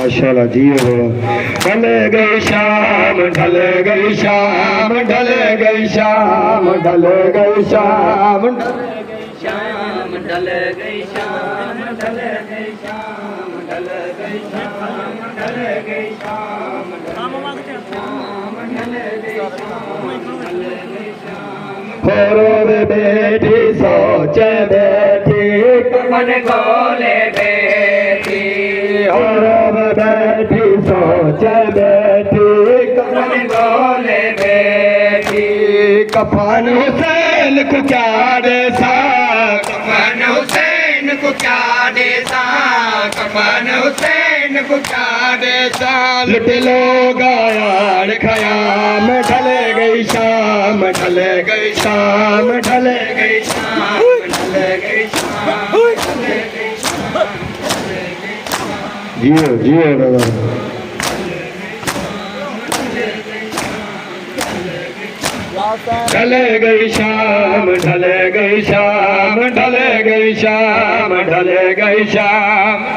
माशाल्लाह जी हो ढल गई शाम ढल गई शाम ढल गई शाम ढल गई शाम शाम ढल गई शाम ढल गई शाम ढल गई शाम ढल गई शाम होरो बेटी सोच बैठी मन गोले बेटी होरो बैठी सोच बैठी मन गोले बेटी कफन हुसैन को क्या देसा कफन हुसैन को क्या देसा कफन हुसैन को क्या देसा लुट लो गायार खयाम ढल गई शाम ढल गई शाम ढल गई शाम ढल गई शाम जियो जियो दादा ढल गई शाम ढल गई शाम ढल गई शाम ढल गई शाम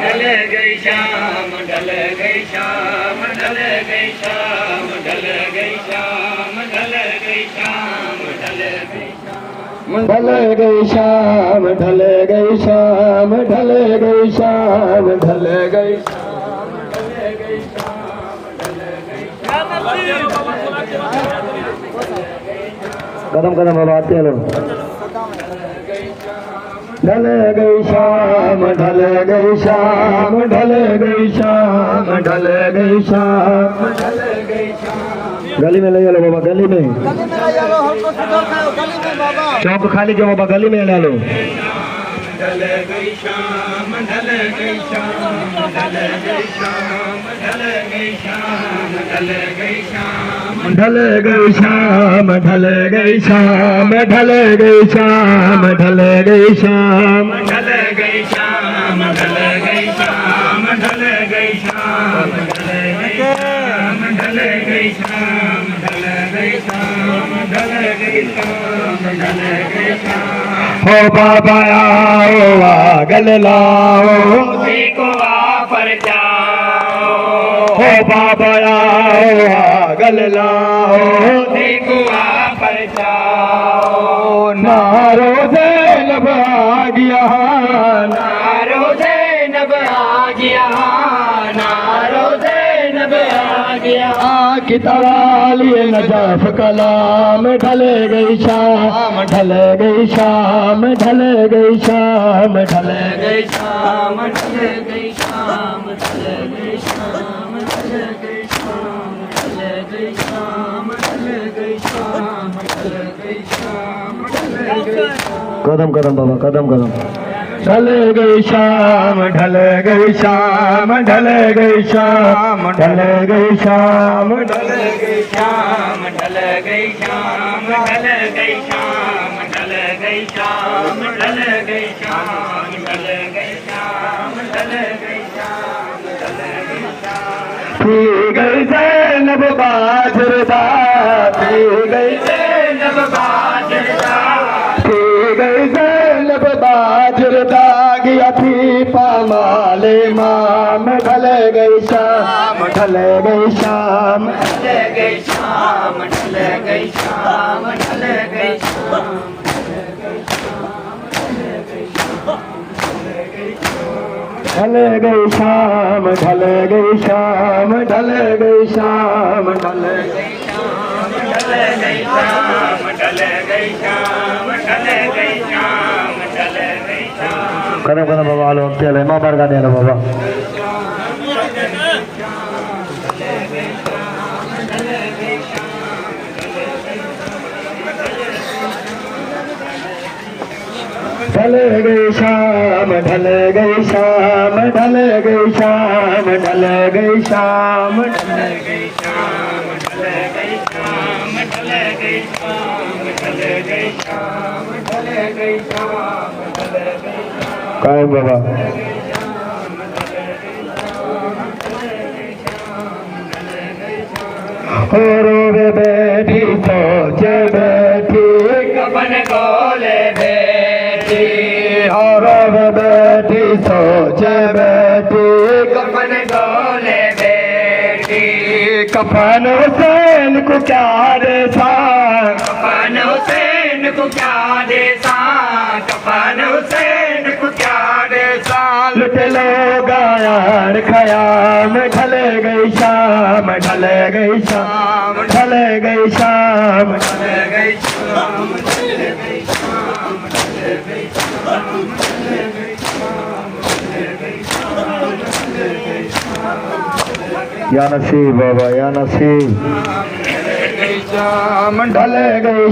ढल गई शाम ढल गई शाम ढल गई शाम ढल गई शाम ढल गई शाम ढल गई शाम ढल गई शाम ढल गई शाम ढल गई शाम ढल गई कदम कदम बाबा आते हैं लोग ढल गई शाम ढल गई शाम ढल गई शाम ढल गई शाम ढल गई शाम गली में ले लो बाबा गली में चौक खाली जो बाबा गली में ले लो ढल गई शाम ढल गई शाम ढल गई शाम ढल गई शाम ढल गई शाम ढल गई शाम ढल गई शाम ढल गई शाम ढल गई शाम ढल गई शाम ढल गई शाम ढल गई शाम ढल गई शाम ढल गई शाम ढल गई शाम ढल गई शाम ढल गई शाम हो बाबा आओ आगल लाओ को वापर जाओ हो बाबा आओ आगल लाओ को वापर जाओ नारो ज़ैनब आ गया नारो ज़ैनब आ गया नारो ज़ैनब आ गया की तवाली नजफ कलाम ढल गई शाम ढल गई शाम ढल गई शाम ढल गई शाम ढल गई शाम ढल गई शाम ढल गई शाम ढल गई शाम ढल गई शाम ढल गई शाम ढल गई कदम कदम बाबा कदम कदम ढल गई शाम ढल गई शाम ढल गई शाम ढल गई शाम ढल गई शाम ढल गई शाम ढल गई शाम ढल गई शाम ढल गई शाम ढल गई शाम ढल गई शाम ढल गई शाम पी गई ज़ैनब बाजरदा पी गई ज़ैनब बाजरदा पी गई ज़ैनब बाजरदा गया थी पामाले माम ढल गई शाम ढल गई शाम ढल गई शाम ढल गई शाम ढल गई शाम ढल गई शाम ढल गई शाम ढल गई शाम ढल गई ढल गई शाम ढल गई शाम ढल गई शाम ढल गई शाम कदम कदम बाबा आलो तेल मां बार गाने आलो बाबा ढल गई शाम ढल गई शाम ढल गई शाम ढल गई शाम ढल गई शाम ढल गई शाम ढल गई शाम ढल गई शाम ढल गई शाम ढल गई काय बाबा रो बेटी सोच बैठी कफन गोले बेटी और बेटी सोच बैठी कफन गोले कफन हुसैन को क्या देसा, कफन हुसैन को क्या देसा, कफन हुसैन को क्या देसा। लुट लो गायान खयाम, ढल गई शाम, ढल गई शाम, ढल गई शाम, ढल गई शाम, या नसीब बाबा या नसीब, शाम ढल गई